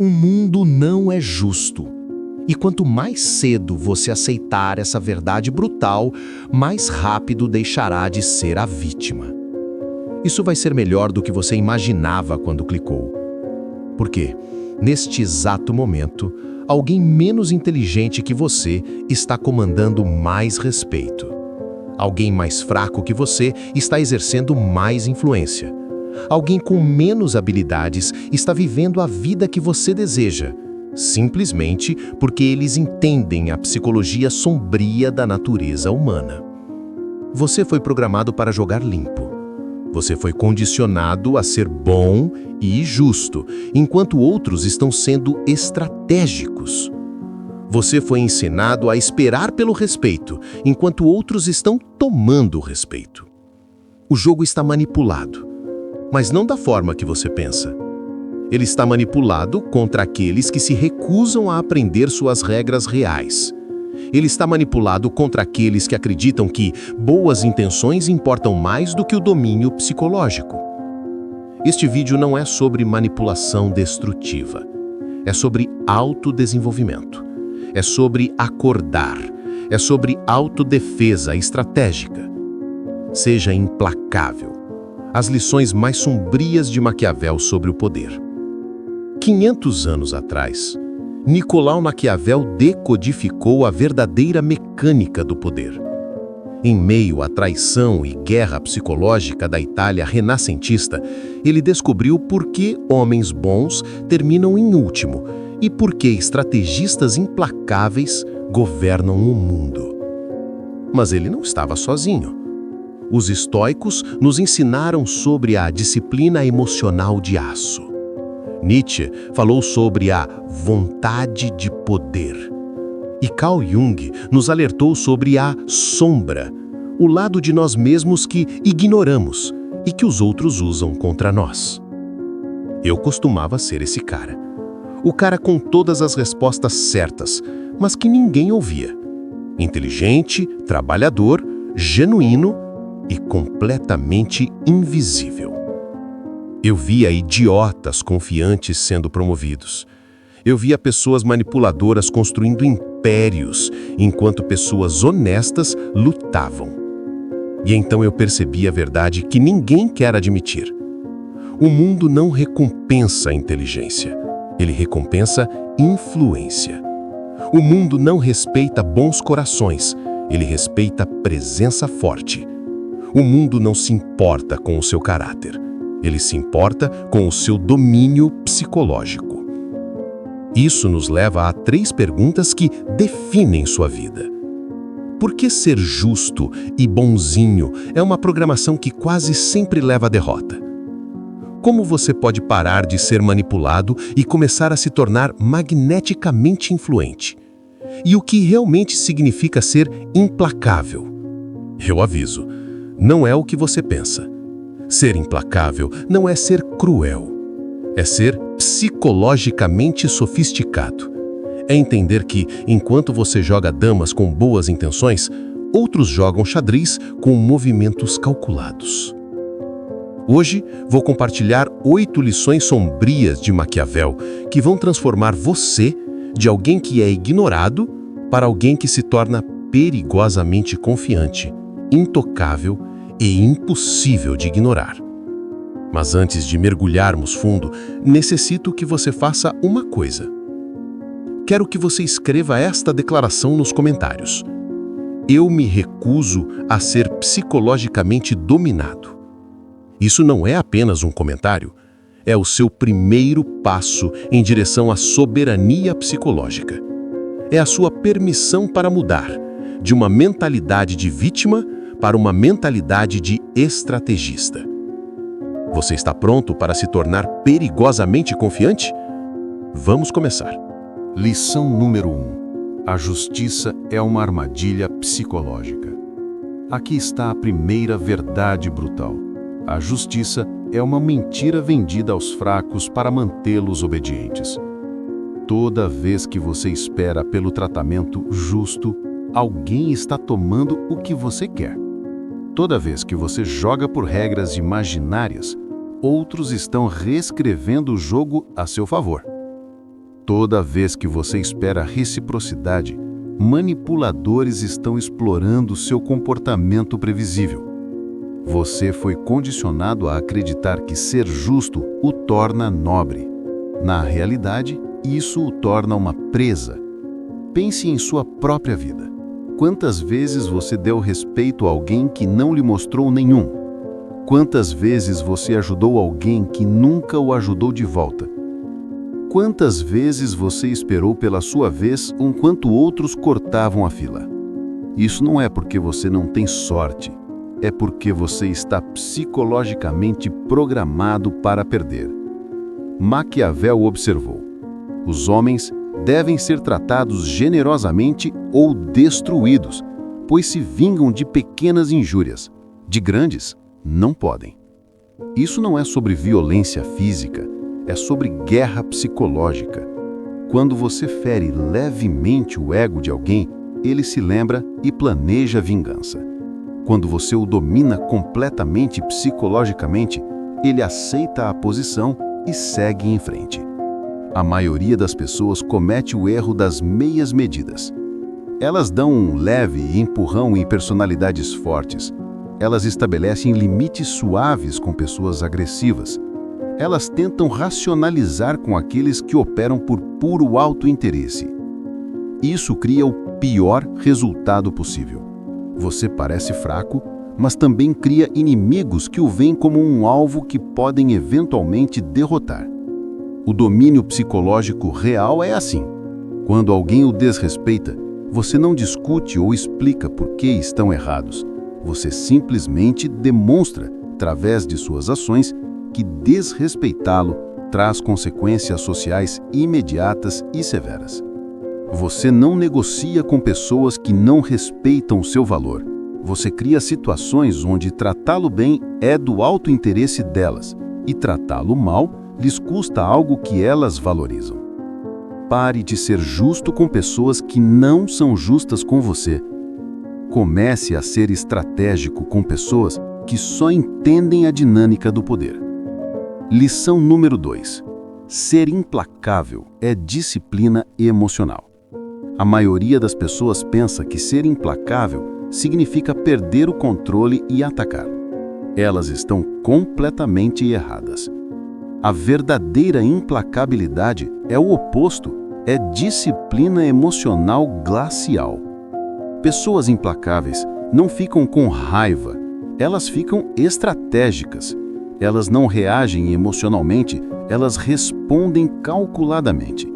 O mundo não é justo. E quanto mais cedo você aceitar essa verdade brutal, mais rápido deixará de ser a vítima. Isso vai ser melhor do que você imaginava quando clicou. Porque, neste exato momento, alguém menos inteligente que você está comandando mais respeito. Alguém mais fraco que você está exercendo mais influência. Alguém com menos habilidades está vivendo a vida que você deseja, simplesmente porque eles entendem a psicologia sombria da natureza humana. Você foi programado para jogar limpo. Você foi condicionado a ser bom e justo, enquanto outros estão sendo estratégicos. Você foi ensinado a esperar pelo respeito, enquanto outros estão tomando o respeito. O jogo está manipulado, mas não da forma que você pensa. Ele está manipulado contra aqueles que se recusam a aprender suas regras reais. Ele está manipulado contra aqueles que acreditam que boas intenções importam mais do que o domínio psicológico. Este vídeo não é sobre manipulação destrutiva. É sobre autodesenvolvimento. É sobre acordar. É sobre autodefesa estratégica. Seja implacável. As lições mais sombrias de Maquiavel sobre o poder. 500 anos atrás, Nicolau Maquiavel decodificou a verdadeira mecânica do poder. Em meio à traição e guerra psicológica da Itália renascentista, ele descobriu por que homens bons terminam em último e por que estrategistas implacáveis governam o mundo. Mas ele não estava sozinho. Os estoicos nos ensinaram sobre a disciplina emocional de aço. Nietzsche falou sobre a vontade de poder. E Carl Jung nos alertou sobre a sombra, o lado de nós mesmos que ignoramos e que os outros usam contra nós. Eu costumava ser esse cara. O cara com todas as respostas certas, mas que ninguém ouvia. Inteligente, trabalhador, genuíno e completamente invisível. Eu via idiotas confiantes sendo promovidos. Eu via pessoas manipuladoras construindo impérios, enquanto pessoas honestas lutavam. E então eu percebi a verdade que ninguém quer admitir. O mundo não recompensa a inteligência. Ele recompensa influência. O mundo não respeita bons corações. Ele respeita presença forte. O mundo não se importa com o seu caráter. Ele se importa com o seu domínio psicológico. Isso nos leva a 3 perguntas que definem sua vida. Por que ser justo e bonzinho é uma programação que quase sempre leva à derrota? Como você pode parar de ser manipulado e começar a se tornar magneticamente influente? E o que realmente significa ser implacável? Eu aviso, não é o que você pensa. Ser implacável não é ser cruel. É ser psicologicamente sofisticado. É entender que, enquanto você joga damas com boas intenções, outros jogam xadrez com movimentos calculados. Hoje, vou compartilhar 8 lições sombrias de Maquiavel que vão transformar você de alguém que é ignorado para alguém que se torna perigosamente confiante, intocável e impossível de ignorar. Mas antes de mergulharmos fundo, necessito que você faça uma coisa. Quero que você escreva esta declaração nos comentários. Eu me recuso a ser psicologicamente dominado. Isso não é apenas um comentário, é o seu primeiro passo em direção à soberania psicológica. É a sua permissão para mudar de uma mentalidade de vítima para uma mentalidade de estrategista. Você está pronto para se tornar perigosamente confiante? Vamos começar. Lição número 1. A justiça é uma armadilha psicológica. Aqui está a primeira verdade brutal. A justiça é uma mentira vendida aos fracos para mantê-los obedientes. Toda vez que você espera pelo tratamento justo, alguém está tomando o que você quer. Toda vez que você joga por regras imaginárias, outros estão reescrevendo o jogo a seu favor. Toda vez que você espera reciprocidade, manipuladores estão explorando seu comportamento previsível. Você foi condicionado a acreditar que ser justo o torna nobre. Na realidade, isso o torna uma presa. Pense em sua própria vida. Quantas vezes você deu respeito a alguém que não lhe mostrou nenhum? Quantas vezes você ajudou alguém que nunca o ajudou de volta? Quantas vezes você esperou pela sua vez enquanto outros cortavam a fila? Isso não é porque você não tem sorte, é porque você está psicologicamente programado para perder. Maquiavel observou: os homens devem ser tratados generosamente ou destruídos, pois se vingam de pequenas injúrias. De grandes, não podem. Isso não é sobre violência física, é sobre guerra psicológica. Quando você fere levemente o ego de alguém, ele se lembra e planeja vingança. Quando você o domina completamente psicologicamente, ele aceita a posição e segue em frente. A maioria das pessoas comete o erro das meias medidas. Elas dão um leve empurrão em personalidades fortes. Elas estabelecem limites suaves com pessoas agressivas. Elas tentam racionalizar com aqueles que operam por puro autointeresse. Isso cria o pior resultado possível. Você parece fraco, mas também cria inimigos que o veem como um alvo que podem eventualmente derrotar. O domínio psicológico real é assim. Quando alguém o desrespeita, você não discute ou explica por que estão errados. Você simplesmente demonstra, através de suas ações, que desrespeitá-lo traz consequências sociais imediatas e severas. Você não negocia com pessoas que não respeitam seu valor. Você cria situações onde tratá-lo bem é do alto interesse delas e tratá-lo mal lhes custa algo que elas valorizam. Pare de ser justo com pessoas que não são justas com você. Comece a ser estratégico com pessoas que só entendem a dinâmica do poder. Lição número 2. Ser implacável é disciplina emocional. A maioria das pessoas pensa que ser implacável significa perder o controle e atacar. Elas estão completamente erradas. A verdadeira implacabilidade é o oposto, é disciplina emocional glacial. Pessoas implacáveis não ficam com raiva, elas ficam estratégicas. Elas não reagem emocionalmente, elas respondem calculadamente.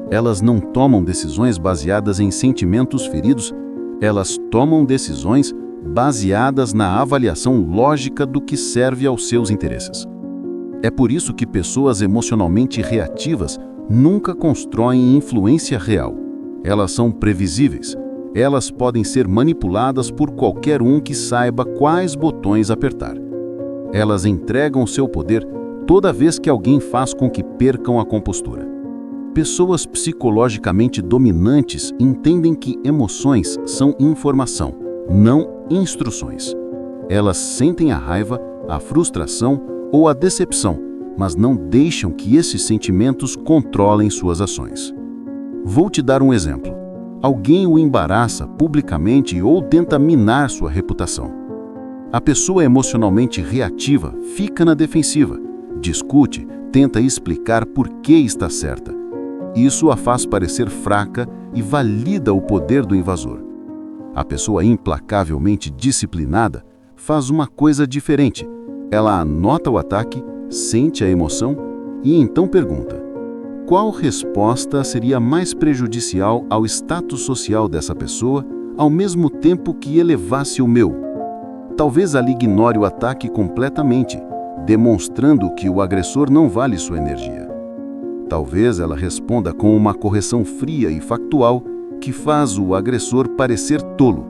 Elas não tomam decisões baseadas em sentimentos feridos, elas tomam decisões baseadas na avaliação lógica do que serve aos seus interesses. É por isso que pessoas emocionalmente reativas nunca constroem influência real. Elas são previsíveis. Elas podem ser manipuladas por qualquer um que saiba quais botões apertar. Elas entregam seu poder toda vez que alguém faz com que percam a compostura. Pessoas psicologicamente dominantes entendem que emoções são informação, não instruções. Elas sentem a raiva, a frustração ou a decepção, mas não deixam que esses sentimentos controlem suas ações. Vou te dar um exemplo. Alguém o embaraça publicamente ou tenta minar sua reputação. A pessoa emocionalmente reativa fica na defensiva, discute, tenta explicar por que está certa. Isso a faz parecer fraca e valida o poder do invasor. A pessoa implacavelmente disciplinada faz uma coisa diferente. Ela anota o ataque, sente a emoção e então pergunta: qual resposta seria mais prejudicial ao status social dessa pessoa, ao mesmo tempo que elevasse o meu? Talvez ela ignore o ataque completamente, demonstrando que o agressor não vale sua energia. Talvez ela responda com uma correção fria e factual que faz o agressor parecer tolo.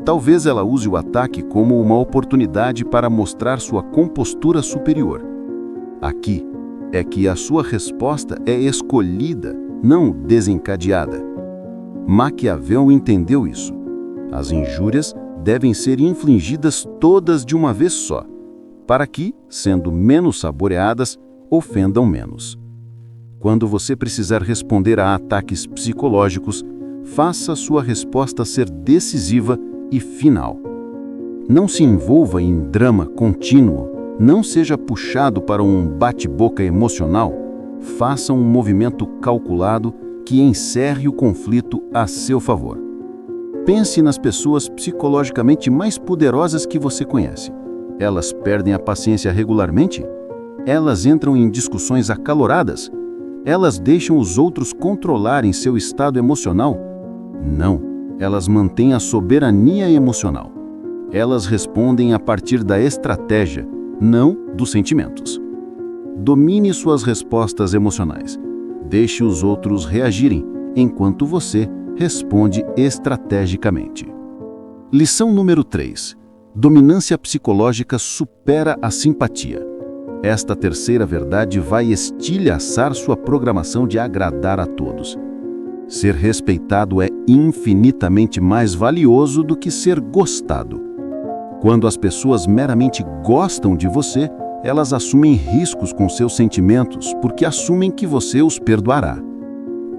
Talvez ela use o ataque como uma oportunidade para mostrar sua compostura superior. Aqui é que a sua resposta é escolhida, não desencadeada. Maquiavel entendeu isso. As injúrias devem ser infligidas todas de uma vez só, para que, sendo menos saboreadas, ofendam menos. Quando você precisar responder a ataques psicológicos, faça sua resposta ser decisiva e final. Não se envolva em drama contínuo, não seja puxado para um bate-boca emocional, faça um movimento calculado que encerre o conflito a seu favor. Pense nas pessoas psicologicamente mais poderosas que você conhece. Elas perdem a paciência regularmente? Elas entram em discussões acaloradas? Elas deixam os outros controlarem seu estado emocional? Não, elas mantêm a soberania emocional. Elas respondem a partir da estratégia, não dos sentimentos. Domine suas respostas emocionais. Deixe os outros reagirem, enquanto você responde estrategicamente. Lição número 3. Dominância psicológica supera a simpatia. Esta terceira verdade vai estilhaçar sua programação de agradar a todos. Ser respeitado é infinitamente mais valioso do que ser gostado. Quando as pessoas meramente gostam de você, elas assumem riscos com seus sentimentos porque assumem que você os perdoará.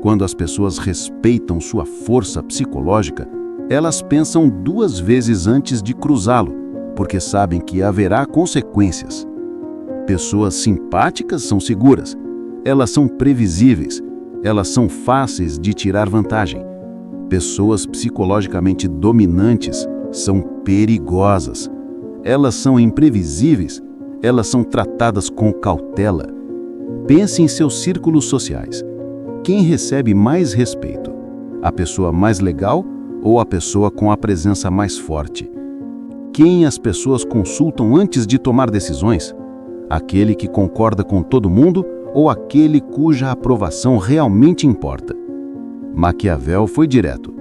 Quando as pessoas respeitam sua força psicológica, elas pensam 2 vezes antes de cruzá-lo, porque sabem que haverá consequências. Pessoas simpáticas são seguras, elas são previsíveis, elas são fáceis de tirar vantagem. Pessoas psicologicamente dominantes são perigosas. Elas são imprevisíveis, elas são tratadas com cautela. Pense em seus círculos sociais. Quem recebe mais respeito? A pessoa mais legal ou a pessoa com a presença mais forte? Quem as pessoas consultam antes de tomar decisões? Aquele que concorda com todo mundo ou aquele cuja aprovação realmente importa? Maquiavel foi direto.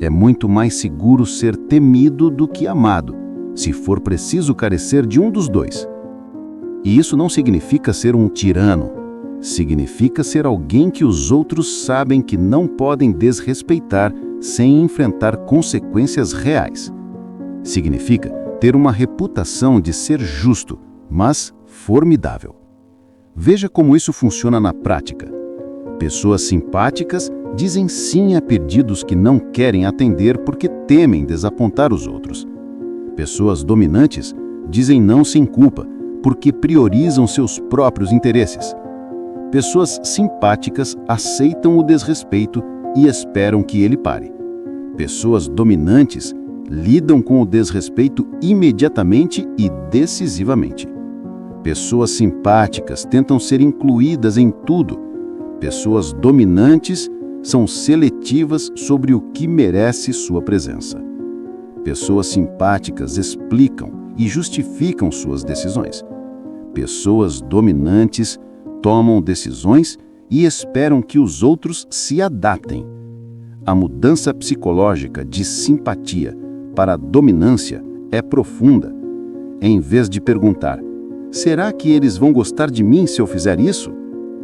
É muito mais seguro ser temido do que amado, se for preciso carecer de um dos dois. E isso não significa ser um tirano. Significa ser alguém que os outros sabem que não podem desrespeitar sem enfrentar consequências reais. Significa ter uma reputação de ser justo, mas formidável. Veja como isso funciona na prática. Pessoas simpáticas dizem sim a pedidos que não querem atender porque temem desapontar os outros. Pessoas dominantes dizem não sem culpa porque priorizam seus próprios interesses. Pessoas simpáticas aceitam o desrespeito e esperam que ele pare. Pessoas dominantes lidam com o desrespeito imediatamente e decisivamente. Pessoas simpáticas tentam ser incluídas em tudo. Pessoas dominantes são seletivas sobre o que merece sua presença. Pessoas simpáticas explicam e justificam suas decisões. Pessoas dominantes tomam decisões e esperam que os outros se adaptem. A mudança psicológica de simpatia para dominância é profunda. Em vez de perguntar, será que eles vão gostar de mim se eu fizer isso?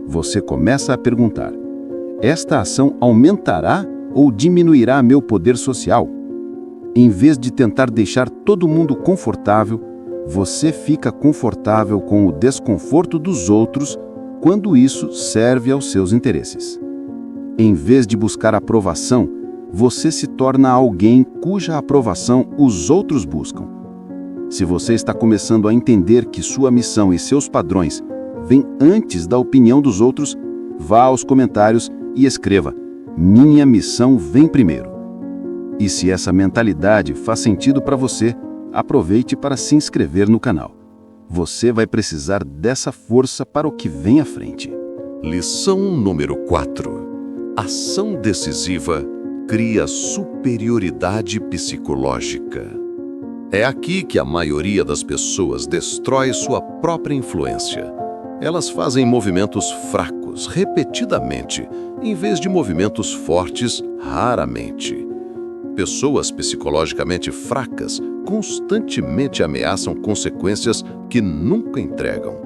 Você começa a perguntar, esta ação aumentará ou diminuirá meu poder social? Em vez de tentar deixar todo mundo confortável, você fica confortável com o desconforto dos outros quando isso serve aos seus interesses. Em vez de buscar aprovação, você se torna alguém cuja aprovação os outros buscam. Se você está começando a entender que sua missão e seus padrões vêm antes da opinião dos outros, vá aos comentários e escreva: minha missão vem primeiro. E se essa mentalidade faz sentido para você, aproveite para se inscrever no canal. Você vai precisar dessa força para o que vem à frente. Lição número 4. Ação decisiva cria superioridade psicológica. É aqui que a maioria das pessoas destrói sua própria influência. Elas fazem movimentos fracos repetidamente, em vez de movimentos fortes raramente. Pessoas psicologicamente fracas constantemente ameaçam consequências que nunca entregam.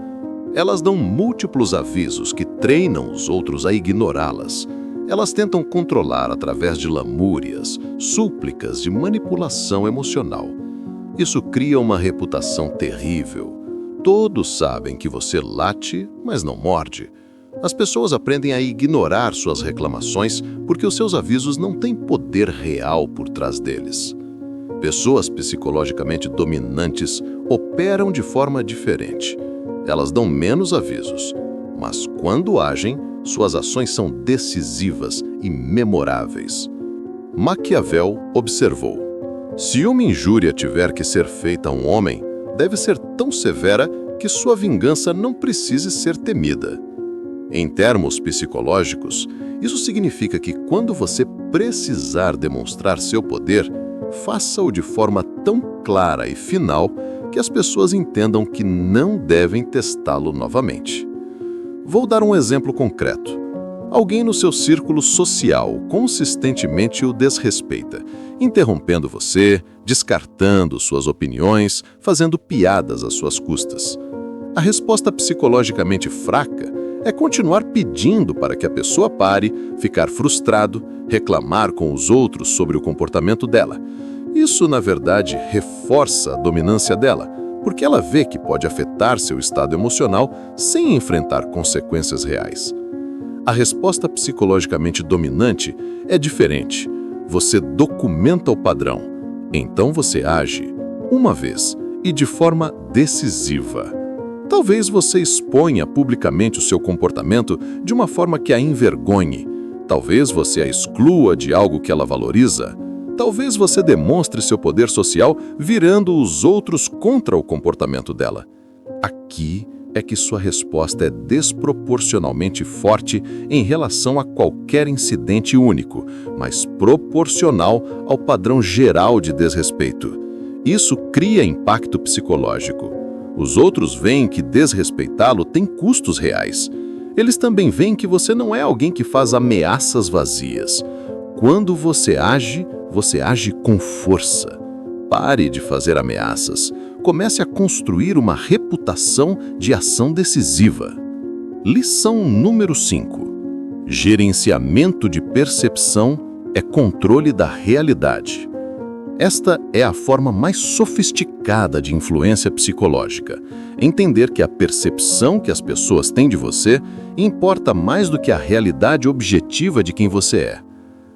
Elas dão múltiplos avisos que treinam os outros a ignorá-las. Elas tentam controlar através de lamúrias, súplicas de manipulação emocional. Isso cria uma reputação terrível. Todos sabem que você late, mas não morde. As pessoas aprendem a ignorar suas reclamações porque os seus avisos não têm poder real por trás deles. Pessoas psicologicamente dominantes operam de forma diferente. Elas dão menos avisos, mas quando agem, suas ações são decisivas e memoráveis. Maquiavel observou: se uma injúria tiver que ser feita a um homem, deve ser tão severa que sua vingança não precise ser temida. Em termos psicológicos, isso significa que quando você precisar demonstrar seu poder, faça-o de forma tão clara e final que as pessoas entendam que não devem testá-lo novamente. Vou dar um exemplo concreto. Alguém no seu círculo social consistentemente o desrespeita, interrompendo você, descartando suas opiniões, fazendo piadas às suas custas. A resposta psicologicamente fraca é continuar pedindo para que a pessoa pare, ficar frustrado, reclamar com os outros sobre o comportamento dela. Isso, na verdade, reforça a dominância dela, porque ela vê que pode afetar seu estado emocional sem enfrentar consequências reais. A resposta psicologicamente dominante é diferente. Você documenta o padrão, então você age, uma vez e de forma decisiva. Talvez você exponha publicamente o seu comportamento de uma forma que a envergonhe. Talvez você a exclua de algo que ela valoriza. Talvez você demonstre seu poder social virando os outros contra o comportamento dela. Aqui é que sua resposta é desproporcionalmente forte em relação a qualquer incidente único, mas proporcional ao padrão geral de desrespeito. Isso cria impacto psicológico. Os outros veem que desrespeitá-lo tem custos reais. Eles também veem que você não é alguém que faz ameaças vazias. Quando você age com força. Pare de fazer ameaças. Comece a construir uma reputação de ação decisiva. Lição número 5. Gerenciamento de percepção é controle da realidade. Esta é a forma mais sofisticada de influência psicológica. Entender que a percepção que as pessoas têm de você importa mais do que a realidade objetiva de quem você é.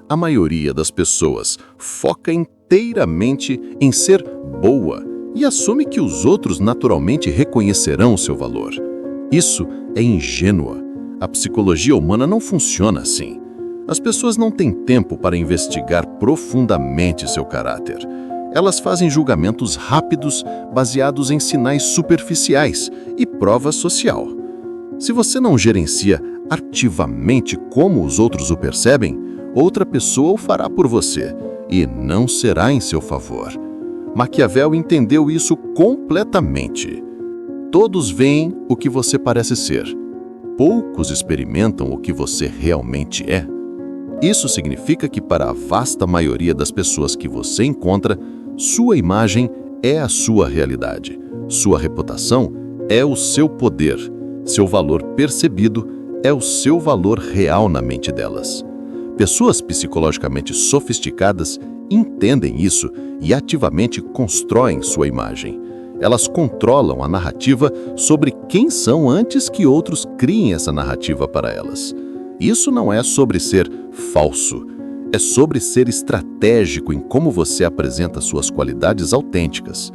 A maioria das pessoas foca inteiramente em ser boa e assume que os outros naturalmente reconhecerão seu valor. Isso é ingênua. A psicologia humana não funciona assim. As pessoas não têm tempo para investigar profundamente seu caráter. Elas fazem julgamentos rápidos baseados em sinais superficiais e prova social. Se você não gerencia ativamente como os outros o percebem, outra pessoa o fará por você e não será em seu favor. Maquiavel entendeu isso completamente. Todos veem o que você parece ser. Poucos experimentam o que você realmente é. Isso significa que para a vasta maioria das pessoas que você encontra, sua imagem é a sua realidade. Sua reputação é o seu poder. Seu valor percebido é o seu valor real na mente delas. Pessoas psicologicamente sofisticadas entendem isso e ativamente constroem sua imagem. Elas controlam a narrativa sobre quem são antes que outros criem essa narrativa para elas. Isso não é sobre ser falso, é sobre ser estratégico em como você apresenta suas qualidades autênticas.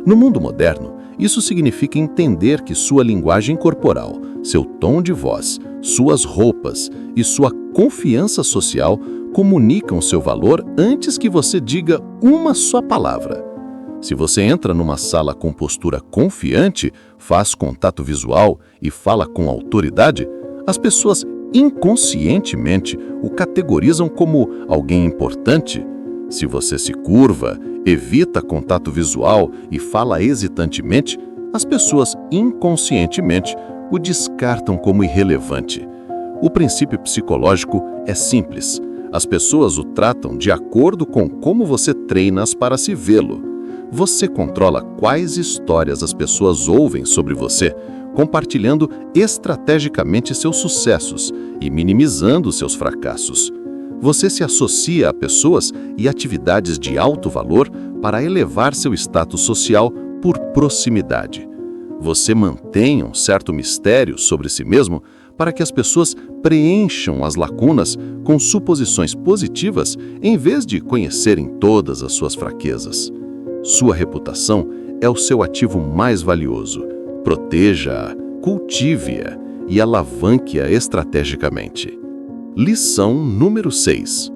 No mundo moderno, isso significa entender que sua linguagem corporal, seu tom de voz, suas roupas e sua confiança social comunicam seu valor antes que você diga uma só palavra. Se você entra numa sala com postura confiante, faz contato visual e fala com autoridade, as pessoas inconscientemente o categorizam como alguém importante. Se você se curva, evita contato visual e fala hesitantemente, as pessoas inconscientemente o descartam como irrelevante. O princípio psicológico é simples. As pessoas o tratam de acordo com como você treina-as para se vê-lo. Você controla quais histórias as pessoas ouvem sobre você, compartilhando estrategicamente seus sucessos e minimizando seus fracassos. Você se associa a pessoas e atividades de alto valor para elevar seu status social por proximidade. Você mantém um certo mistério sobre si mesmo para que as pessoas preencham as lacunas com suposições positivas em vez de conhecerem todas as suas fraquezas. Sua reputação é o seu ativo mais valioso. Proteja-a, cultive-a e alavanque-a estrategicamente. Lição número 6.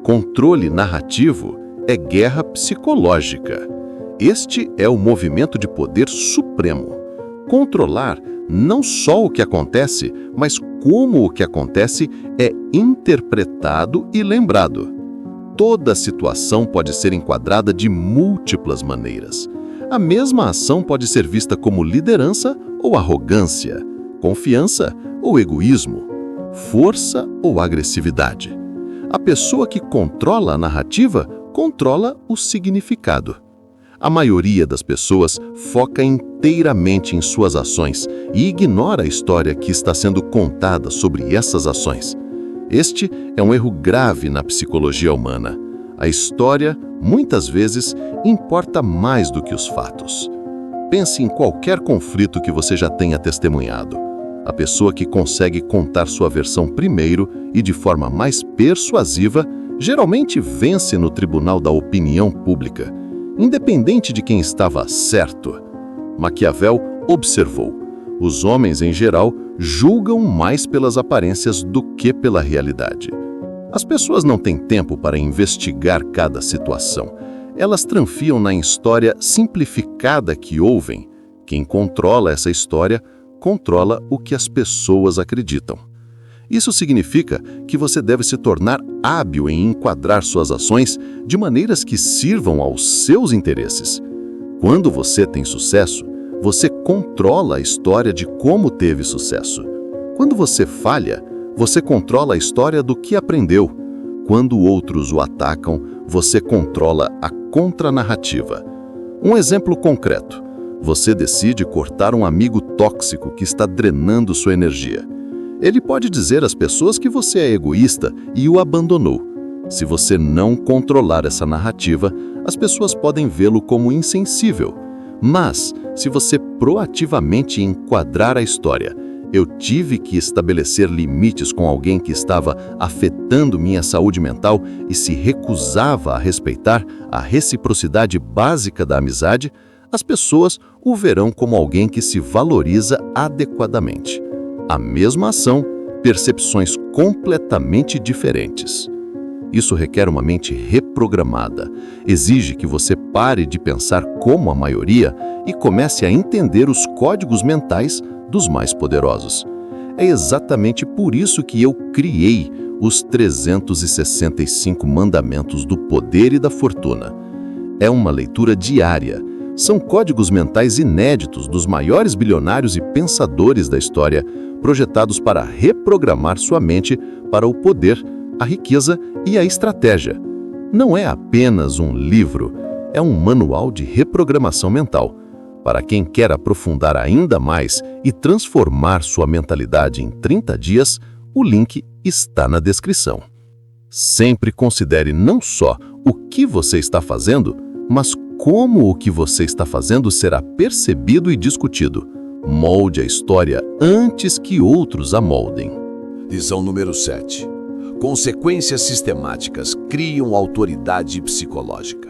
Controle narrativo é guerra psicológica. Este é o movimento de poder supremo. Controlar não só o que acontece, mas como o que acontece é interpretado e lembrado. Toda situação pode ser enquadrada de múltiplas maneiras. A mesma ação pode ser vista como liderança ou arrogância, confiança ou egoísmo, força ou agressividade. A pessoa que controla a narrativa controla o significado. A maioria das pessoas foca inteiramente em suas ações e ignora a história que está sendo contada sobre essas ações. Este é um erro grave na psicologia humana. A história, muitas vezes, importa mais do que os fatos. Pense em qualquer conflito que você já tenha testemunhado. A pessoa que consegue contar sua versão primeiro e de forma mais persuasiva geralmente vence no tribunal da opinião pública, independente de quem estava certo. Maquiavel observou: os homens, em geral, julgam mais pelas aparências do que pela realidade. As pessoas não têm tempo para investigar cada situação. Elas tranfiam na história simplificada que ouvem. Quem controla essa história controla o que as pessoas acreditam. Isso significa que você deve se tornar hábil em enquadrar suas ações de maneiras que sirvam aos seus interesses. Quando você tem sucesso, você controla a história de como teve sucesso. Quando você falha, você controla a história do que aprendeu. Quando outros o atacam, você controla a contranarrativa. Um exemplo concreto: você decide cortar um amigo tóxico que está drenando sua energia. Ele pode dizer às pessoas que você é egoísta e o abandonou. Se você não controlar essa narrativa, as pessoas podem vê-lo como insensível. Mas, se você proativamente enquadrar a história, eu tive que estabelecer limites com alguém que estava afetando minha saúde mental e se recusava a respeitar a reciprocidade básica da amizade, as pessoas o verão como alguém que se valoriza adequadamente. A mesma ação, percepções completamente diferentes. Isso requer uma mente reprogramada. Exige que você pare de pensar como a maioria e comece a entender os códigos mentais dos mais poderosos. É exatamente por isso que eu criei os 365 Mandamentos do Poder e da Fortuna. É uma leitura diária. São códigos mentais inéditos dos maiores bilionários e pensadores da história, projetados para reprogramar sua mente para o poder, a riqueza e a estratégia. Não é apenas um livro, é um manual de reprogramação mental. Para quem quer aprofundar ainda mais e transformar sua mentalidade em 30 dias, o link está na descrição. Sempre considere não só o que você está fazendo, mas como o que você está fazendo será percebido e discutido. Molde a história antes que outros a moldem. Lição número 7. Consequências sistemáticas criam autoridade psicológica.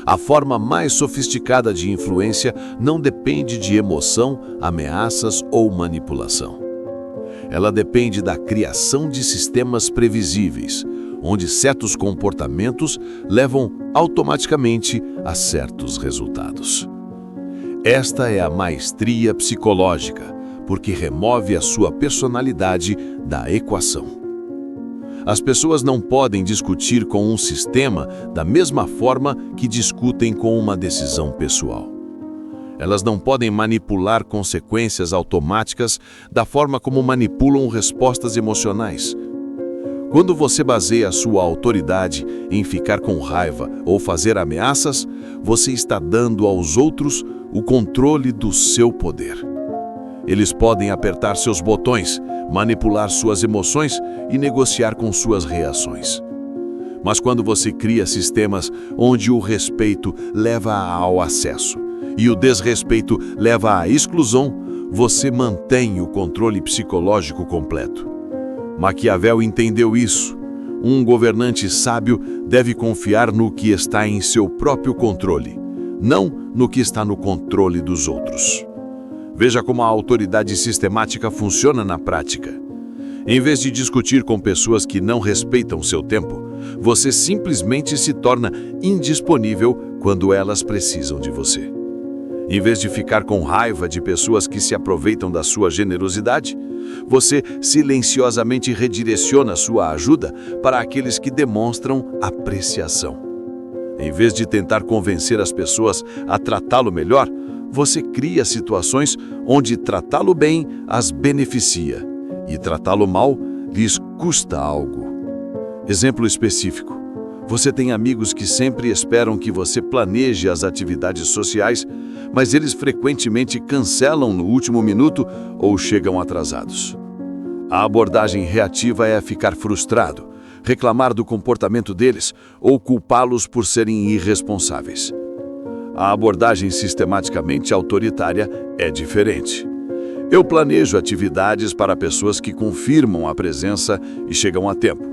A forma mais sofisticada de influência não depende de emoção, ameaças ou manipulação. Ela depende da criação de sistemas previsíveis, onde certos comportamentos levam automaticamente a certos resultados. Esta é a maestria psicológica, porque remove a sua personalidade da equação. As pessoas não podem discutir com um sistema da mesma forma que discutem com uma decisão pessoal. Elas não podem manipular consequências automáticas da forma como manipulam respostas emocionais. Quando você baseia a sua autoridade em ficar com raiva ou fazer ameaças, você está dando aos outros o controle do seu poder. Eles podem apertar seus botões, manipular suas emoções e negociar com suas reações. Mas quando você cria sistemas onde o respeito leva ao acesso e o desrespeito leva à exclusão, você mantém o controle psicológico completo. Maquiavel entendeu isso. Um governante sábio deve confiar no que está em seu próprio controle, não no que está no controle dos outros. Veja como a autoridade sistemática funciona na prática. Em vez de discutir com pessoas que não respeitam seu tempo, você simplesmente se torna indisponível quando elas precisam de você. Em vez de ficar com raiva de pessoas que se aproveitam da sua generosidade, você silenciosamente redireciona sua ajuda para aqueles que demonstram apreciação. Em vez de tentar convencer as pessoas a tratá-lo melhor, você cria situações onde tratá-lo bem as beneficia e tratá-lo mal lhes custa algo. Exemplo específico. Você tem amigos que sempre esperam que você planeje as atividades sociais, mas eles frequentemente cancelam no último minuto ou chegam atrasados. A abordagem reativa é ficar frustrado, reclamar do comportamento deles ou culpá-los por serem irresponsáveis. A abordagem sistematicamente autoritária é diferente. Eu planejo atividades para pessoas que confirmam a presença e chegam a tempo.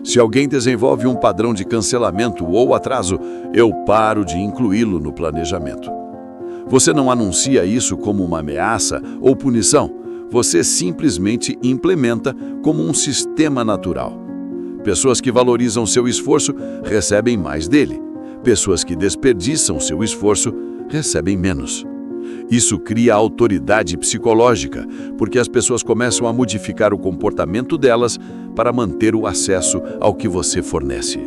Se alguém desenvolve um padrão de cancelamento ou atraso, eu paro de incluí-lo no planejamento. Você não anuncia isso como uma ameaça ou punição, você simplesmente implementa como um sistema natural. Pessoas que valorizam seu esforço recebem mais dele. Pessoas que desperdiçam seu esforço recebem menos. Isso cria autoridade psicológica, porque as pessoas começam a modificar o comportamento delas para manter o acesso ao que você fornece.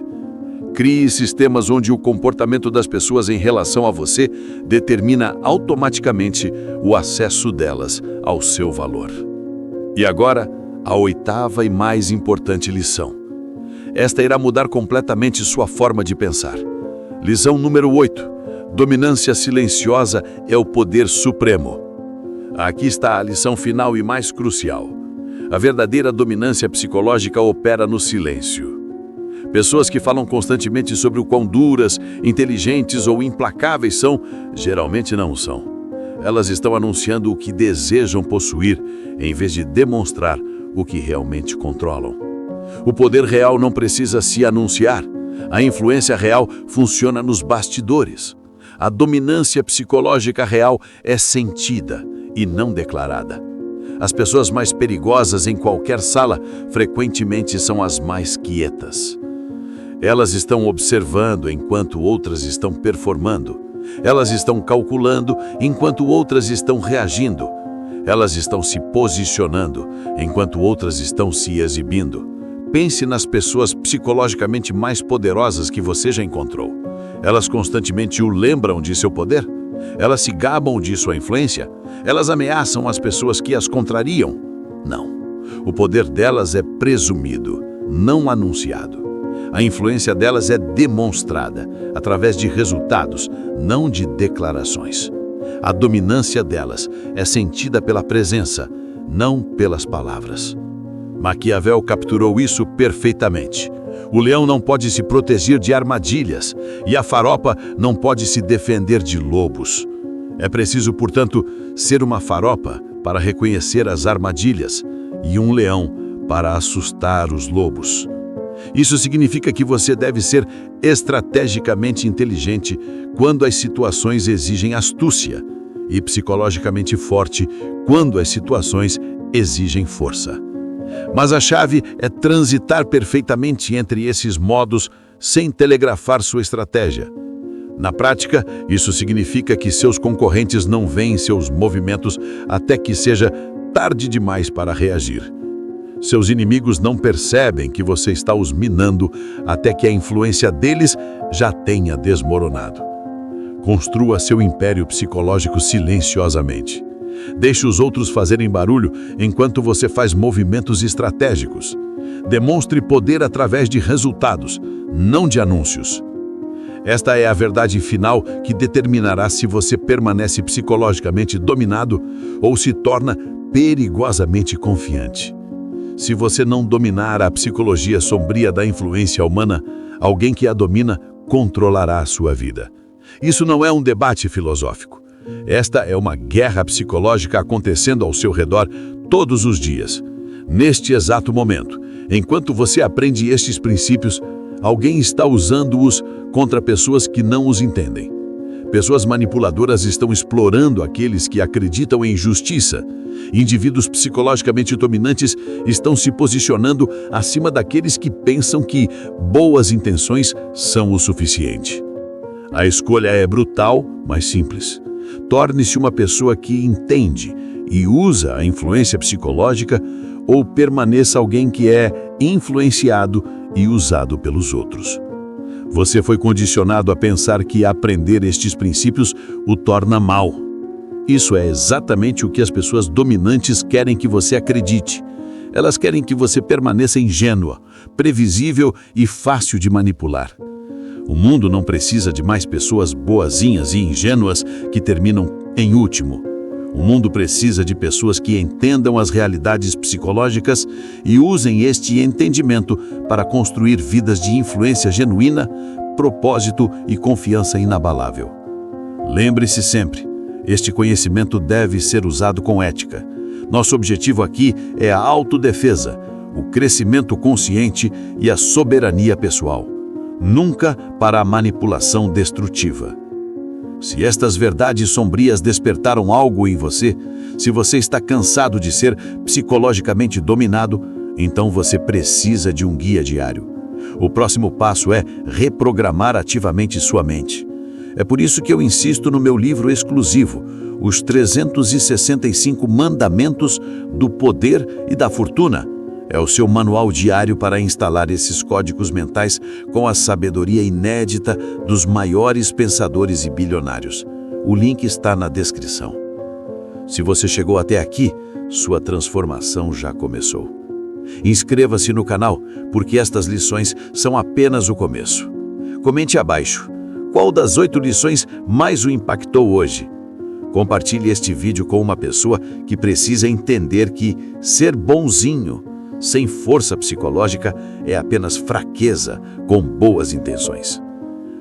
Crie sistemas onde o comportamento das pessoas em relação a você determina automaticamente o acesso delas ao seu valor. E agora, a 8ª e mais importante lição. Esta irá mudar completamente sua forma de pensar. Lição número 8. Dominância silenciosa é o poder supremo. Aqui está a lição final e mais crucial. A verdadeira dominância psicológica opera no silêncio. Pessoas que falam constantemente sobre o quão duras, inteligentes ou implacáveis são, geralmente não são. Elas estão anunciando o que desejam possuir, em vez de demonstrar o que realmente controlam. O poder real não precisa se anunciar. A influência real funciona nos bastidores. A dominância psicológica real é sentida e não declarada. As pessoas mais perigosas em qualquer sala frequentemente são as mais quietas. Elas estão observando enquanto outras estão performando. Elas estão calculando enquanto outras estão reagindo. Elas estão se posicionando enquanto outras estão se exibindo. Pense nas pessoas psicologicamente mais poderosas que você já encontrou. Elas constantemente o lembram de seu poder? Elas se gabam de sua influência? Elas ameaçam as pessoas que as contrariam? Não. O poder delas é presumido, não anunciado. A influência delas é demonstrada através de resultados, não de declarações. A dominância delas é sentida pela presença, não pelas palavras. Maquiavel capturou isso perfeitamente. O leão não pode se proteger de armadilhas e a faropa não pode se defender de lobos. É preciso, portanto, ser uma faropa para reconhecer as armadilhas e um leão para assustar os lobos. Isso significa que você deve ser estrategicamente inteligente quando as situações exigem astúcia e psicologicamente forte quando as situações exigem força. Mas a chave é transitar perfeitamente entre esses modos sem telegrafar sua estratégia. Na prática, isso significa que seus concorrentes não veem seus movimentos até que seja tarde demais para reagir. Seus inimigos não percebem que você está os minando até que a influência deles já tenha desmoronado. Construa seu império psicológico silenciosamente. Deixe os outros fazerem barulho enquanto você faz movimentos estratégicos. Demonstre poder através de resultados, não de anúncios. Esta é a verdade final que determinará se você permanece psicologicamente dominado ou se torna perigosamente confiante. Se você não dominar a psicologia sombria da influência humana, alguém que a domina controlará a sua vida. Isso não é um debate filosófico. Esta é uma guerra psicológica acontecendo ao seu redor todos os dias. Neste exato momento, enquanto você aprende estes princípios, alguém está usando-os contra pessoas que não os entendem. Pessoas manipuladoras estão explorando aqueles que acreditam em justiça. Indivíduos psicologicamente dominantes estão se posicionando acima daqueles que pensam que boas intenções são o suficiente. A escolha é brutal, mas simples. Torne-se uma pessoa que entende e usa a influência psicológica, ou permaneça alguém que é influenciado e usado pelos outros. Você foi condicionado a pensar que aprender estes princípios o torna mau. Isso é exatamente o que as pessoas dominantes querem que você acredite. Elas querem que você permaneça ingênua, previsível e fácil de manipular. O mundo não precisa de mais pessoas boazinhas e ingênuas que terminam em último. O mundo precisa de pessoas que entendam as realidades psicológicas e usem este entendimento para construir vidas de influência genuína, propósito e confiança inabalável. Lembre-se sempre, este conhecimento deve ser usado com ética. Nosso objetivo aqui é a autodefesa, o crescimento consciente e a soberania pessoal. Nunca para a manipulação destrutiva. Se estas verdades sombrias despertaram algo em você, se você está cansado de ser psicologicamente dominado, então você precisa de um guia diário. O próximo passo é reprogramar ativamente sua mente. É por isso que eu insisto no meu livro exclusivo, Os 365 Mandamentos do Poder e da Fortuna. É o seu manual diário para instalar esses códigos mentais com a sabedoria inédita dos maiores pensadores e bilionários. O link está na descrição. Se você chegou até aqui, sua transformação já começou. Inscreva-se no canal, porque estas lições são apenas o começo. Comente abaixo. Qual das 8 lições mais o impactou hoje? Compartilhe este vídeo com uma pessoa que precisa entender que ser bonzinho sem força psicológica é apenas fraqueza com boas intenções.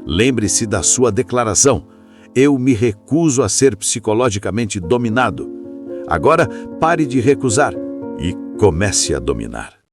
Lembre-se da sua declaração: eu me recuso a ser psicologicamente dominado. Agora pare de recusar e comece a dominar.